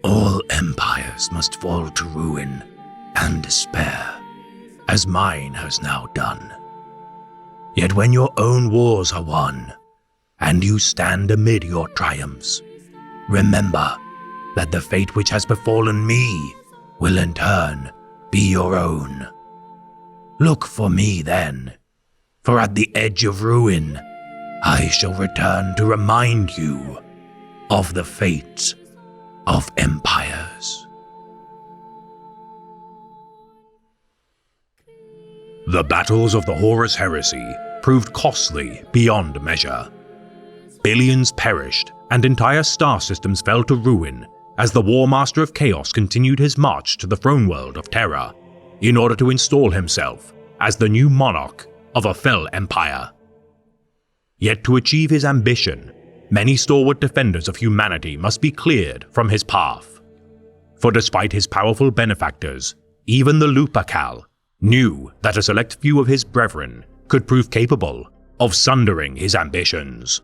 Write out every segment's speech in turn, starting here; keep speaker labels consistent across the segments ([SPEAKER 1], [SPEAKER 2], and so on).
[SPEAKER 1] All empires must fall to ruin and despair, as mine has now done. Yet when your own wars are won, and you stand amid your triumphs, remember that the fate which has befallen me will in turn be your own. Look for me then, for at the edge of ruin, I shall return to remind you of the fate of empires. The battles of the Horus Heresy proved costly beyond measure. Billions perished and entire star systems fell to ruin as the War Master of Chaos continued his march to the throne world of Terra in order to install himself as the new monarch of a fell empire. Yet to achieve his ambition, many stalwart defenders of humanity must be cleared from his path. For despite his powerful benefactors, even the Lupercal knew that a select few of his brethren could prove capable of sundering his ambitions.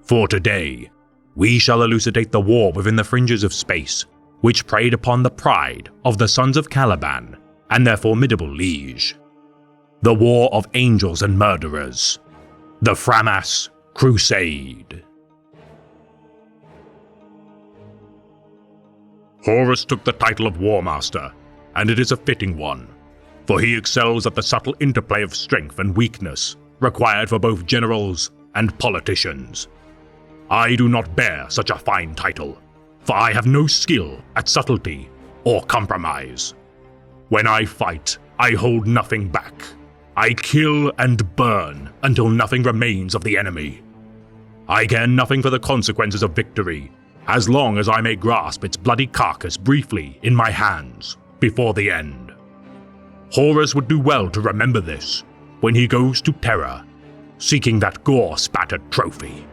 [SPEAKER 1] For today, we shall elucidate the war within the fringes of space, which preyed upon the pride of the Sons of Caliban and their formidable liege. The war of angels and murderers. The Framas Crusade. Horus took the title of War Master, and it is a fitting one, for he excels at the subtle interplay of strength and weakness required for both generals and politicians. I do not bear such a fine title, for I have no skill at subtlety or compromise. When I fight, I hold nothing back. I kill and burn until nothing remains of the enemy. I care nothing for the consequences of victory, as long as I may grasp its bloody carcass briefly in my hands before the end. Horus would do well to remember this when he goes to Terra, seeking that gore-spattered trophy.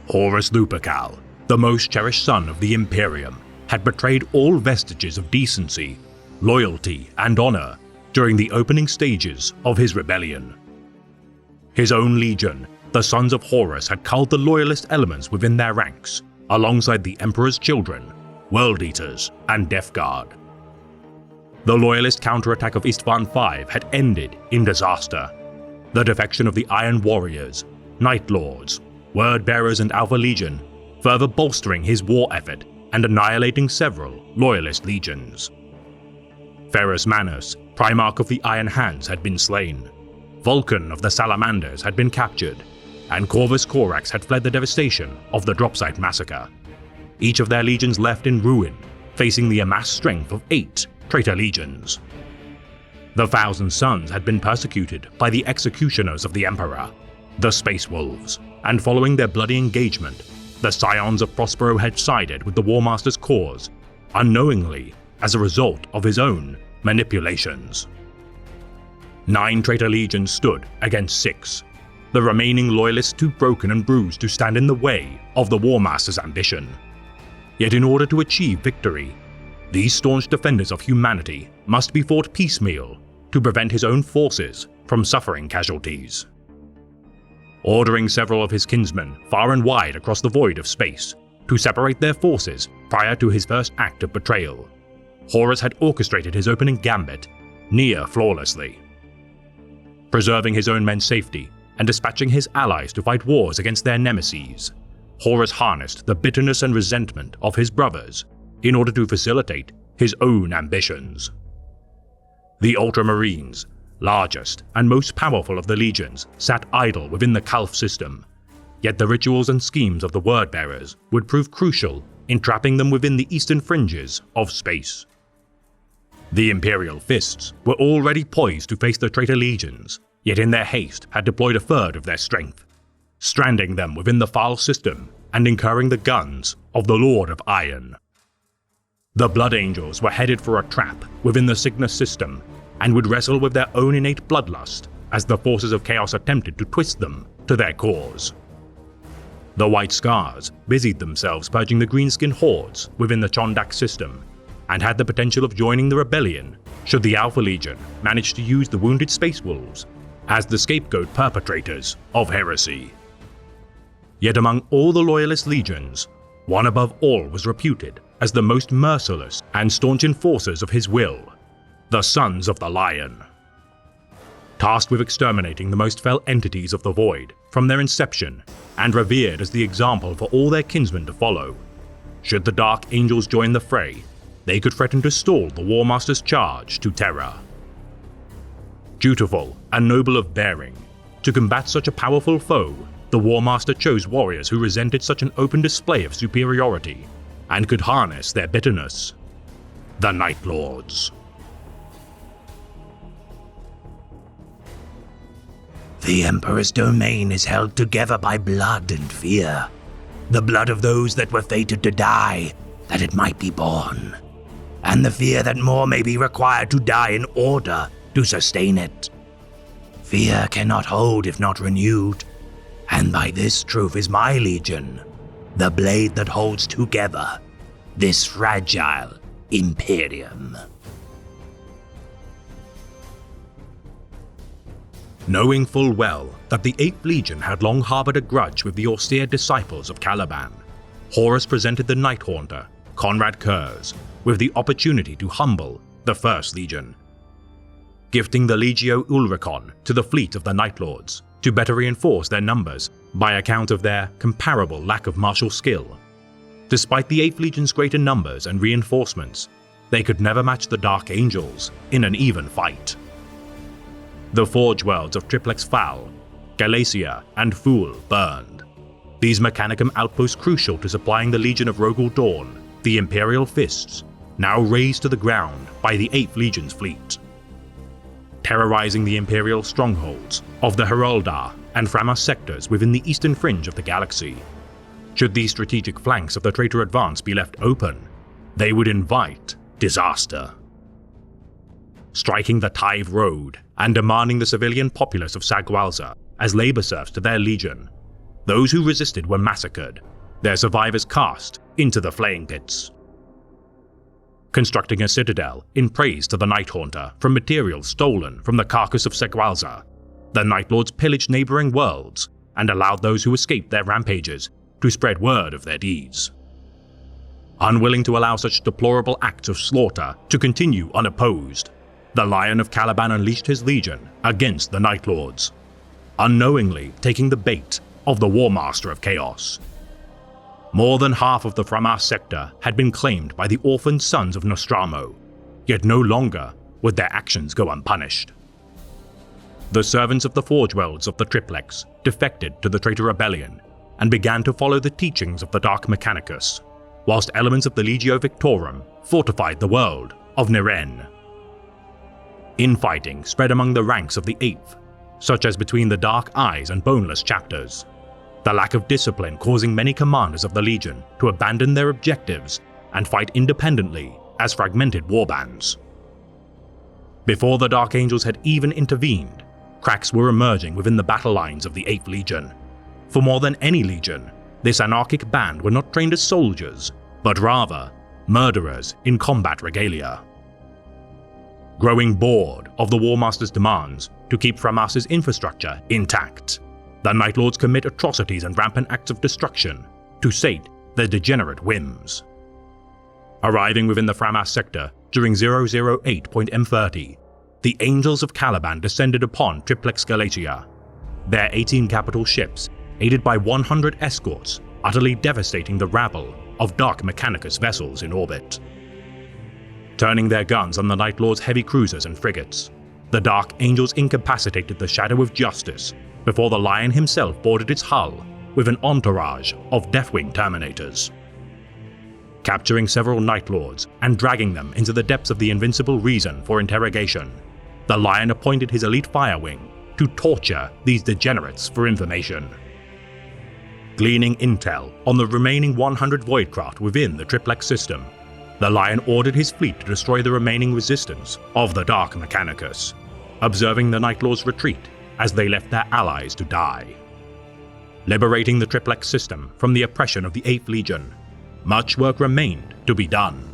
[SPEAKER 1] Horus Lupercal, the most cherished son of the Imperium, had betrayed all vestiges of decency, loyalty, and honor during the opening stages of his rebellion. His own legion, the Sons of Horus, had culled the loyalist elements within their ranks, alongside the Emperor's children, World Eaters, and Death Guard. The loyalist counterattack of Istvan V had ended in disaster. The defection of the Iron Warriors, Night Lords, Word Bearers, and Alpha Legion further bolstering his war effort and annihilating several loyalist legions. Ferrus Manus, Primarch of the Iron Hands, had been slain. Vulcan of the Salamanders had been captured, and Corvus Corax had fled the devastation of the Dropsite Massacre. Each of their legions left in ruin, facing the amassed strength of 8 traitor legions. The Thousand Sons had been persecuted by the executioners of the Emperor, the Space Wolves, and following their bloody engagement, the Scions of Prospero had sided with the War Master's cause, unknowingly as a result of his own manipulations. 9 traitor legions stood against 6, the remaining loyalists too broken and bruised to stand in the way of the War Master's ambition. Yet in order to achieve victory, these staunch defenders of humanity must be fought piecemeal to prevent his own forces from suffering casualties. Ordering several of his kinsmen far and wide across the void of space to separate their forces prior to his first act of betrayal, Horus had orchestrated his opening gambit near flawlessly. Preserving his own men's safety and dispatching his allies to fight wars against their nemeses, Horus harnessed the bitterness and resentment of his brothers in order to facilitate his own ambitions. The Ultramarines, largest and most powerful of the legions, sat idle within the Calph system, yet the rituals and schemes of the Word-Bearers would prove crucial in trapping them within the eastern fringes of space. The Imperial Fists were already poised to face the traitor legions, yet in their haste had deployed a third of their strength, stranding them within the Phal system and incurring the guns of the Lord of Iron. The Blood Angels were headed for a trap within the Cygnus system and would wrestle with their own innate bloodlust as the forces of chaos attempted to twist them to their cause. The White Scars busied themselves purging the greenskin hordes within the Chondak system, and had the potential of joining the rebellion should the Alpha Legion manage to use the wounded Space Wolves as the scapegoat perpetrators of heresy. Yet among all the Loyalist legions, one above all was reputed as the most merciless and staunch enforcers of his will, the Sons of the Lion. Tasked with exterminating the most fell entities of the Void from their inception, and revered as the example for all their kinsmen to follow, should the Dark Angels join the fray, they could threaten to stall the War Master's charge to Terra. Dutiful and noble of bearing, to combat such a powerful foe, the War Master chose warriors who resented such an open display of superiority and could harness their bitterness: the Night Lords.
[SPEAKER 2] The Emperor's domain is held together by blood and fear. The blood of those that were fated to die, that it might be born. And the fear that more may be required to die in order to sustain it. Fear cannot hold if not renewed. And by this truth is my legion, the blade that holds together this fragile Imperium.
[SPEAKER 1] Knowing full well that the 8th Legion had long harbored a grudge with the austere disciples of Caliban, Horus presented the Night Haunter, Konrad Curze, with the opportunity to humble the 1st Legion, gifting the Legio Ulricon to the fleet of the Night Lords to better reinforce their numbers by account of their comparable lack of martial skill. Despite the 8th Legion's greater numbers and reinforcements, they could never match the Dark Angels in an even fight. The forge worlds of Triplex Fal, Galacia, and Fool burned, these Mechanicum outposts crucial to supplying the Legion of Rogul Dawn, the Imperial Fists, now razed to the ground by the 8th Legion's fleet. Terrorizing the Imperial strongholds of the Heroldar and Framas sectors within the eastern fringe of the galaxy. Should these strategic flanks of the traitor advance be left open, they would invite disaster. Striking the Tithe Road and demanding the civilian populace of Sagualza as labor serfs to their legion, those who resisted were massacred, their survivors cast into the flaying pits. Constructing a citadel in praise to the Night Haunter from materials stolen from the carcass of Sagualza, the Night Lords pillaged neighboring worlds and allowed those who escaped their rampages to spread word of their deeds. Unwilling to allow such deplorable acts of slaughter to continue unopposed, the Lion of Caliban unleashed his legion against the Night Lords, unknowingly taking the bait of the War Master of Chaos. More than half of the Framas sector had been claimed by the orphaned sons of Nostramo, yet no longer would their actions go unpunished. The servants of the Forge Worlds of the Triplex defected to the Traitor Rebellion and began to follow the teachings of the Dark Mechanicus, whilst elements of the Legio Victorum fortified the world of Niren. Infighting spread among the ranks of the 8th, such as between the Dark Eyes and Boneless chapters, the lack of discipline causing many commanders of the Legion to abandon their objectives and fight independently as fragmented warbands. Before the Dark Angels had even intervened, cracks were emerging within the battle lines of the 8th Legion. For more than any legion, this anarchic band were not trained as soldiers, but rather murderers in combat regalia. Growing bored of the War Master's demands to keep Framas' infrastructure intact, the Night Lords commit atrocities and rampant acts of destruction to sate their degenerate whims. Arriving within the Framas sector during 008.M30, the Angels of Caliban descended upon Triplex Galatia, their 18 capital ships, aided by 100 escorts, utterly devastating the rabble of Dark Mechanicus vessels in orbit. Turning their guns on the Night Lord's heavy cruisers and frigates, the Dark Angels incapacitated the Shadow of Justice before the Lion himself boarded its hull with an entourage of Deathwing Terminators. Capturing several Night Lords and dragging them into the depths of the Invincible Reason for interrogation, the Lion appointed his elite Firewing to torture these degenerates for information. Gleaning intel on the remaining 100 Voidcraft within the Triplex system, the Lion ordered his fleet to destroy the remaining resistance of the Dark Mechanicus, observing the Night Lords retreat as they left their allies to die. Liberating the Triplex system from the oppression of the 8th Legion, much work remained to be done.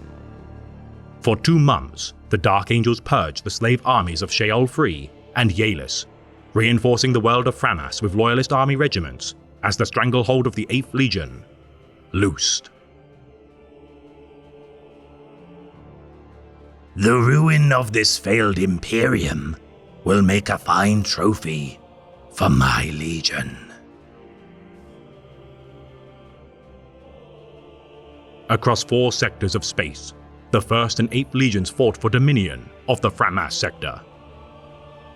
[SPEAKER 1] For 2 months, the Dark Angels purged the slave armies of Sheol Free and Yaelis, reinforcing the world of Framas with loyalist army regiments as the stranglehold of the 8th Legion loosed.
[SPEAKER 2] The ruin of this failed Imperium will make a fine trophy for my Legion.
[SPEAKER 1] Across 4 sectors of space, the 1st and 8th Legions fought for dominion of the Framas sector.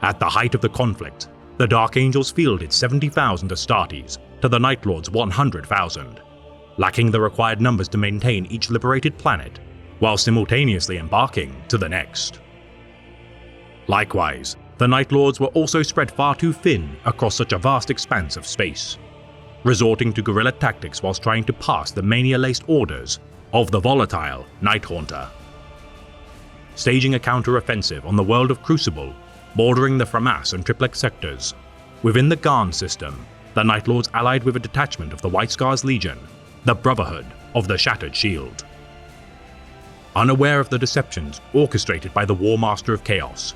[SPEAKER 1] At the height of the conflict, the Dark Angels fielded 70,000 Astartes to the Night Lord's 100,000, lacking the required numbers to maintain each liberated planet, while simultaneously embarking to the next. Likewise, the Night Lords were also spread far too thin across such a vast expanse of space, resorting to guerrilla tactics whilst trying to pass the mania-laced orders of the volatile Night Haunter. Staging a counter-offensive on the world of Crucible, bordering the Framas and Triplex sectors, within the Garn system, the Night Lords allied with a detachment of the White Scars Legion, the Brotherhood of the Shattered Shield. Unaware of the deceptions orchestrated by the War Master of Chaos,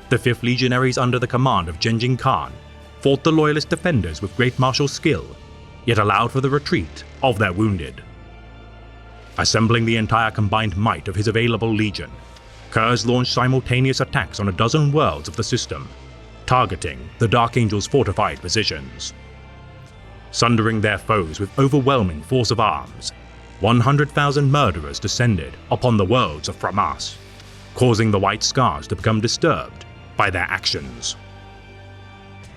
[SPEAKER 1] the 5th Legionaries under the command of Genjin Khan fought the Loyalist defenders with great martial skill, yet allowed for the retreat of their wounded. Assembling the entire combined might of his available legion, Kurz launched simultaneous attacks on a dozen worlds of the system, targeting the Dark Angels' fortified positions. Sundering their foes with overwhelming force of arms, 100,000 murderers descended upon the worlds of Framas, causing the White Scars to become disturbed by their actions.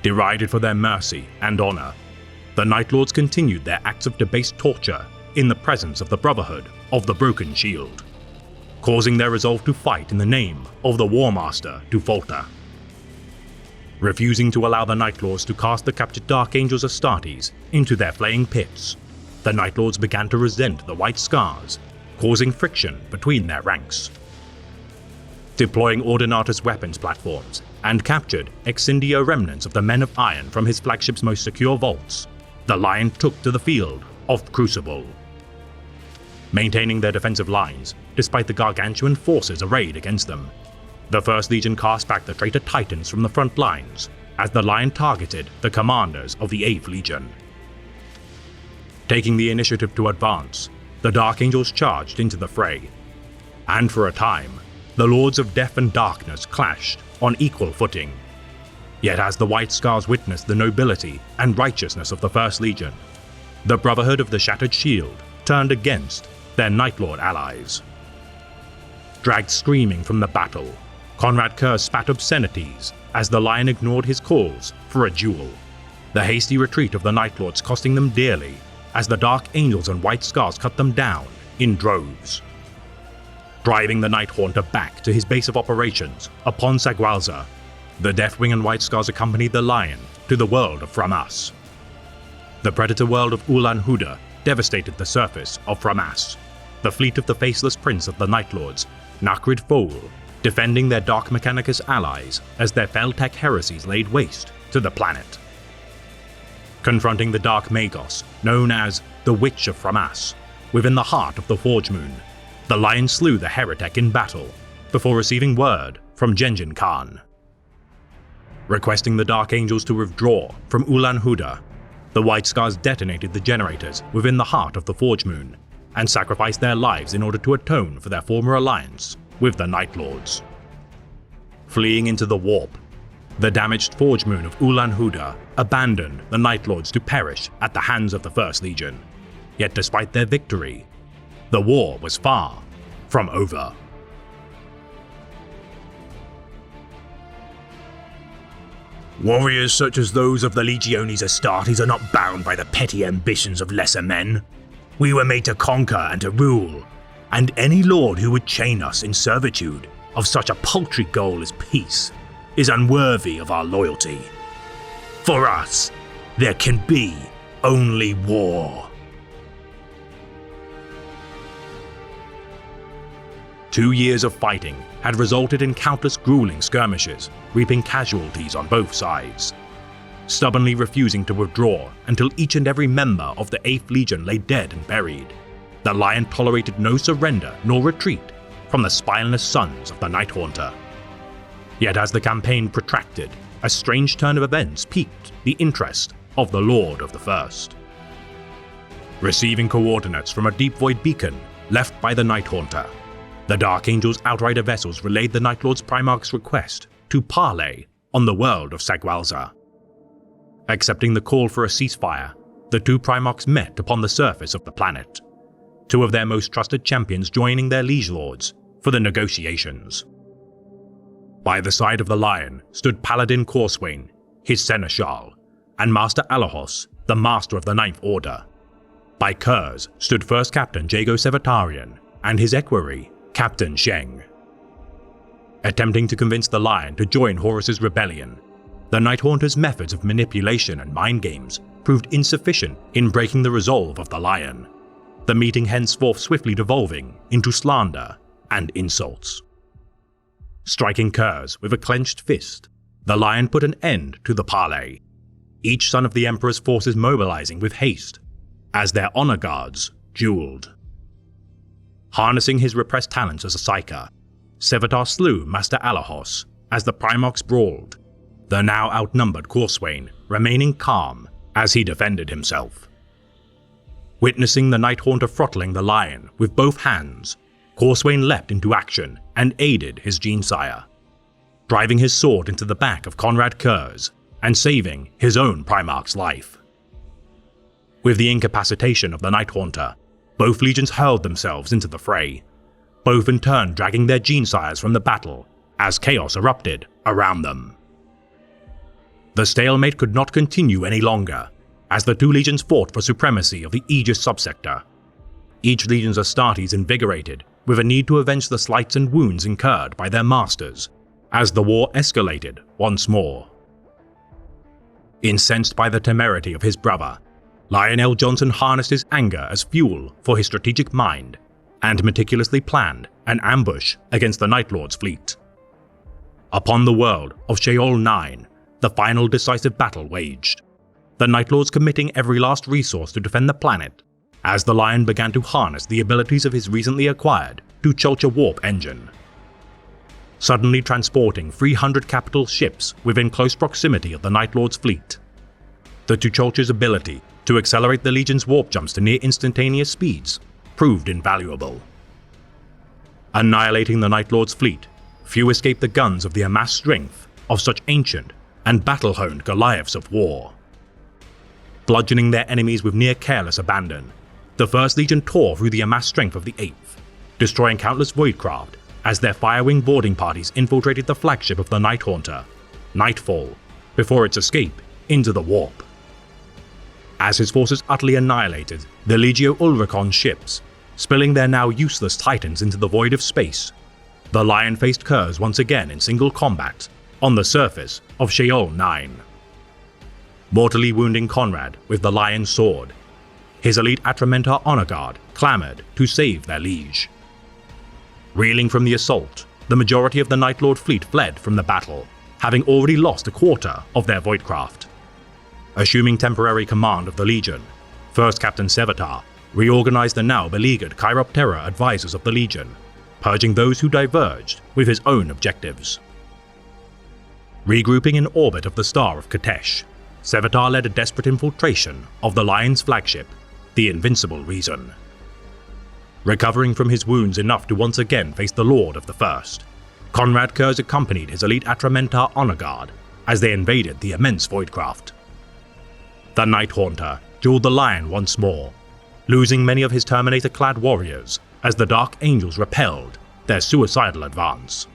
[SPEAKER 1] Derided for their mercy and honor, the Night Lords continued their acts of debased torture in the presence of the Brotherhood of the Broken Shield, causing their resolve to fight in the name of the War Master to falter. Refusing to allow the Night Lords to cast the captured Dark Angels Astartes into their flaying pits, the Night Lords began to resent the White Scars, causing friction between their ranks. Deploying Ordinatus weapons platforms and captured Exindio remnants of the Men of Iron from his flagship's most secure vaults, the Lion took to the field of Crucible. Maintaining their defensive lines despite the gargantuan forces arrayed against them, the 1st Legion cast back the traitor Titans from the front lines as the Lion targeted the commanders of the 8th Legion. Taking the initiative to advance, the Dark Angels charged into the fray, and for a time, the Lords of Death and Darkness clashed on equal footing. Yet as the White Scars witnessed the nobility and righteousness of the 1st Legion, the Brotherhood of the Shattered Shield turned against their Night Lord allies. Dragged screaming from the battle, Konrad Curze spat obscenities as the Lion ignored his calls for a duel, the hasty retreat of the Night Lords costing them dearly as the Dark Angels and White Scars cut them down in droves. Driving the Night Haunter back to his base of operations upon Sagualza, the Deathwing and White Scars accompanied the Lion to the world of Framas. The predator world of Ulan Huda devastated the surface of Framas, the fleet of the faceless prince of the Night Lords, Nakrid Foul, defending their Dark Mechanicus allies as their Feltec heresies laid waste to the planet. Confronting the Dark Magos, known as the Witch of Framas, within the heart of the Forge Moon, the Lion slew the heretic in battle before receiving word from Genjin Khan. Requesting the Dark Angels to withdraw from Ulan Huda, the White Scars detonated the generators within the heart of the Forge Moon and sacrificed their lives in order to atone for their former alliance with the Night Lords. Fleeing into the warp, the damaged Forge Moon of Ulan Huda abandoned the Night Lords to perish at the hands of the 1st Legion. Yet despite their victory, the war was far from over.
[SPEAKER 2] Warriors such as those of the Legiones Astartes are not bound by the petty ambitions of lesser men. We were made to conquer and to rule, and any lord who would chain us in servitude of such a paltry goal as peace is unworthy of our loyalty. For us, there can be only war.
[SPEAKER 1] 2 years of fighting had resulted in countless grueling skirmishes, reaping casualties on both sides. Stubbornly refusing to withdraw until each and every member of the 8th Legion lay dead and buried, the Lion tolerated no surrender nor retreat from the spineless sons of the Night Haunter. Yet as the campaign protracted, a strange turn of events piqued the interest of the Lord of the First. Receiving coordinates from a deep void beacon left by the Night Haunter, the Dark Angel's Outrider vessels relayed the Night Lord's Primarch's request to parley on the world of Sagwalza. Accepting the call for a ceasefire, the two Primarchs met upon the surface of the planet, two of their most trusted champions joining their liege lords for the negotiations. By the side of the Lion stood Paladin Corswain, his Seneschal, and Master Alahos, the Master of the Ninth Order. By Kurz stood First Captain Jago Sevatarian and his equerry, Captain Sheng. Attempting to convince the Lion to join Horus's rebellion, the Night Haunter's methods of manipulation and mind games proved insufficient in breaking the resolve of the Lion, the meeting henceforth swiftly devolving into slander and insults. Striking Kurz with a clenched fist, the Lion put an end to the parley, each son of the Emperor's forces mobilizing with haste as their honor guards dueled. Harnessing his repressed talents as a psyker, Sevatar slew Master Alahos as the Primarchs brawled, the now outnumbered Corswain remaining calm as he defended himself. Witnessing the Night Haunter throttling the Lion with both hands, Corswain leapt into action and aided his Genesire, driving his sword into the back of Conrad Kurz and saving his own Primarch's life. With the incapacitation of the Night Haunter, both legions hurled themselves into the fray, both in turn dragging their Genesires from the battle as chaos erupted around them. The stalemate could not continue any longer, as the two legions fought for supremacy of the Aegis subsector, each legion's Astartes invigorated with a need to avenge the slights and wounds incurred by their masters, as the war escalated once more. Incensed by the temerity of his brother, Lionel Johnson harnessed his anger as fuel for his strategic mind and meticulously planned an ambush against the Night Lord's fleet. Upon the world of Sheol 9, the final decisive battle waged, the Night Lords committing every last resource to defend the planet as the Lion began to harness the abilities of his recently acquired Tucholcha warp engine. Suddenly transporting 300 capital ships within close proximity of the Night Lord's fleet, the Tucholcha's ability to accelerate the Legion's warp jumps to near instantaneous speeds proved invaluable. Annihilating the Night Lord's fleet, few escaped the guns of the amassed strength of such ancient and battle-honed Goliaths of war. Bludgeoning their enemies with near careless abandon, the First Legion tore through the amassed strength of the Eighth, destroying countless Voidcraft as their Firewing boarding parties infiltrated the flagship of the Night Haunter, Nightfall, before its escape into the warp. As his forces utterly annihilated the Legio Ulricon ships, spilling their now useless titans into the void of space, the Lion faced Kurz once again in single combat on the surface of Sheol 9. Mortally wounding Conrad with the Lion's sword, his elite Atramentar honor guard clamored to save their liege. Reeling from the assault, the majority of the Night Lord fleet fled from the battle, having already lost a quarter of their Voidcraft. Assuming temporary command of the Legion, First Captain Sevatar reorganized the now beleaguered Chiroptera advisors of the Legion, purging those who diverged with his own objectives. Regrouping in orbit of the Star of Katesh, Sevatar led a desperate infiltration of the Lion's flagship, the Invincible Reason. Recovering from his wounds enough to once again face the Lord of the First, Conrad Kurz accompanied his elite Atramentar honor guard as they invaded the immense Voidcraft. The Night Haunter dueled the Lion once more, losing many of his Terminator-clad warriors as the Dark Angels repelled their suicidal advance.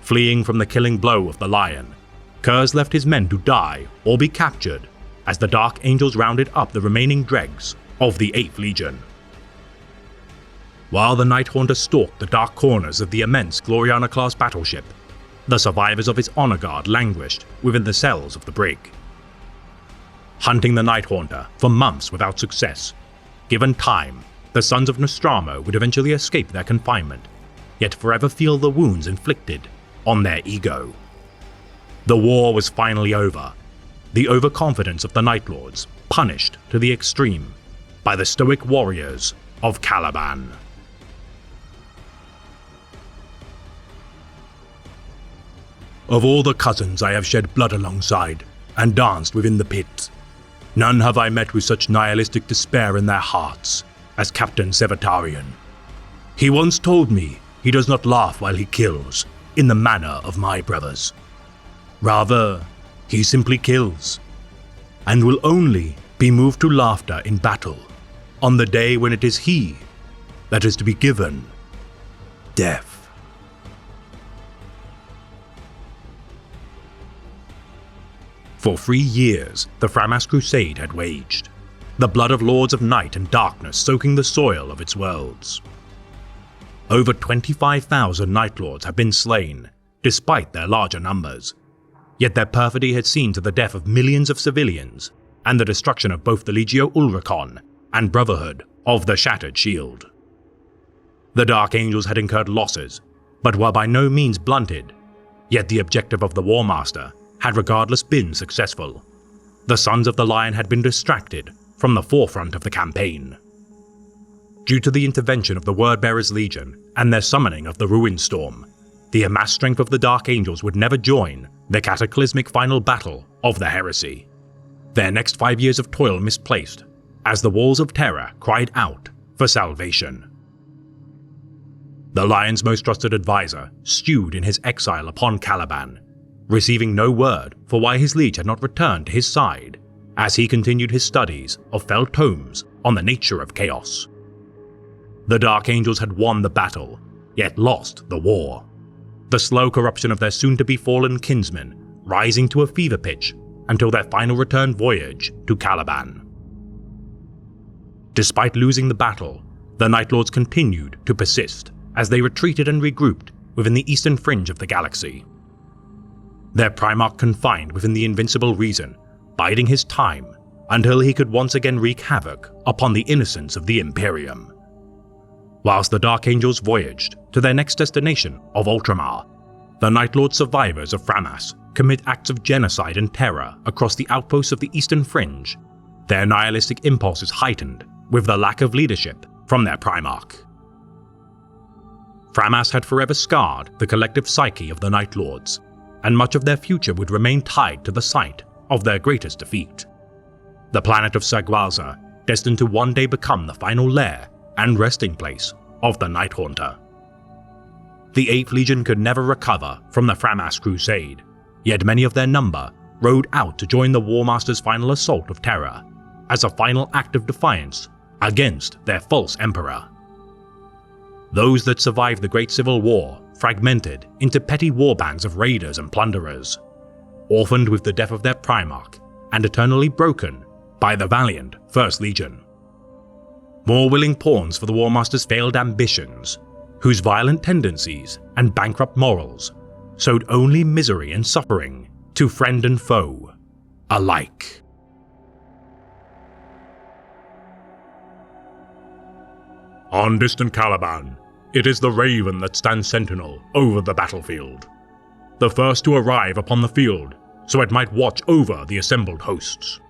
[SPEAKER 1] Fleeing from the killing blow of the Lion, Kurz left his men to die or be captured as the Dark Angels rounded up the remaining dregs of the 8th Legion. While the Night Haunter stalked the dark corners of the immense Gloriana-class battleship, the survivors of his honor guard languished within the cells of the brig. Hunting the Night Haunter for months without success, given time, the Sons of Nostramo would eventually escape their confinement, yet forever feel the wounds inflicted on their ego. The war was finally over, the overconfidence of the Night Lords punished to the extreme by the stoic warriors of Caliban. Of all the cousins I have shed blood alongside and danced within the pit, None have I met with such nihilistic despair in their hearts as Captain Sevatarian. He once told me he does not laugh while he kills, in the manner of my brothers. Rather, he simply kills, and will only be moved to laughter in battle on the day when it is he that is to be given death. For 3 years, the Framas Crusade had waged, the blood of lords of night and darkness soaking the soil of its worlds. Over 25,000 Night Lords have been slain, despite their larger numbers, yet their perfidy had seen to the death of millions of civilians and the destruction of both the Legio Ulricon and Brotherhood of the Shattered Shield. The Dark Angels had incurred losses, but were by no means blunted, yet the objective of the War Master had regardless been successful. The Sons of the Lion had been distracted from the forefront of the campaign. Due to the intervention of the Wordbearers Legion and their summoning of the Ruin Storm, the amassed strength of the Dark Angels would never join the cataclysmic final battle of the Heresy. Their next 5 years of toil misplaced, as the Walls of Terror cried out for salvation. The Lion's most trusted advisor stewed in his exile upon Caliban, receiving no word for why his liege had not returned to his side, as he continued his studies of fell tomes on the nature of chaos. The Dark Angels had won the battle, yet lost the war, the slow corruption of their soon-to-be-fallen kinsmen rising to a fever pitch until their final return voyage to Caliban. Despite losing the battle, the Night Lords continued to persist as they retreated and regrouped within the eastern fringe of the galaxy. Their Primarch confined within the Invincible Reason, biding his time until he could once again wreak havoc upon the innocents of the Imperium. Whilst the Dark Angels voyaged to their next destination of Ultramar, the Night Lord survivors of Framas commit acts of genocide and terror across the outposts of the Eastern Fringe, their nihilistic impulses heightened with the lack of leadership from their Primarch. Framas had forever scarred the collective psyche of the Night Lords, and much of their future would remain tied to the site of their greatest defeat. The planet of Sagualza, destined to one day become the final lair and resting place of the Night Haunter. The 8th Legion could never recover from the Framas Crusade, yet many of their number rode out to join the War Master's final assault of terror, as a final act of defiance against their false emperor. Those that survived the Great Civil War fragmented into petty warbands of raiders and plunderers, orphaned with the death of their Primarch and eternally broken by the valiant 1st Legion. More willing pawns for the War Master's failed ambitions, whose violent tendencies and bankrupt morals sowed only misery and suffering to friend and foe alike. On distant Caliban, it is the Raven that stands sentinel over the battlefield, the first to arrive upon the field so it might watch over the assembled hosts,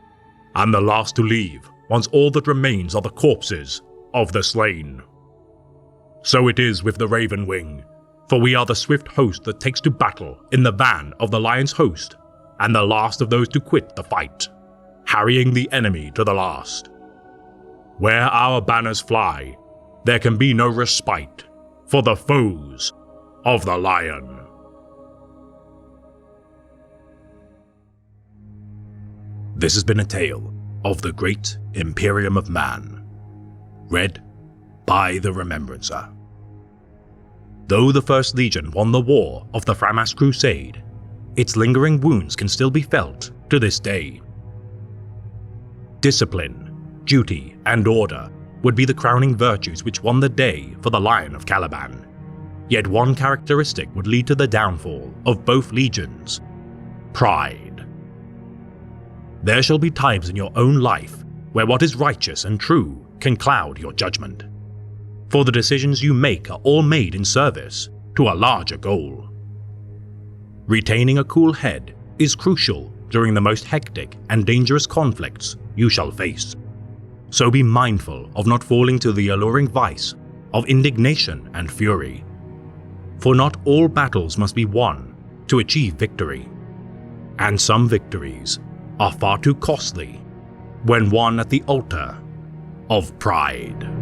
[SPEAKER 1] and the last to leave once all that remains are the corpses of the slain. So it is with the Raven Wing, for we are the swift host that takes to battle in the van of the Lion's host, and the last of those to quit the fight, harrying the enemy to the last. Where our banners fly, there can be no respite for the foes of the Lion. This has been a tale of the Great Imperium of Man, read by the Remembrancer. Though the 1st Legion won the war of the Framas Crusade, its lingering wounds can still be felt to this day. Discipline, duty, and order would be the crowning virtues which won the day for the Lion of Caliban. Yet one characteristic would lead to the downfall of both legions: pride. There shall be times in your own life where what is righteous and true can cloud your judgment, for the decisions you make are all made in service to a larger goal. Retaining a cool head is crucial during the most hectic and dangerous conflicts you shall face. So be mindful of not falling to the alluring vice of indignation and fury. For not all battles must be won to achieve victory, and some victories are far too costly when one at the altar of pride.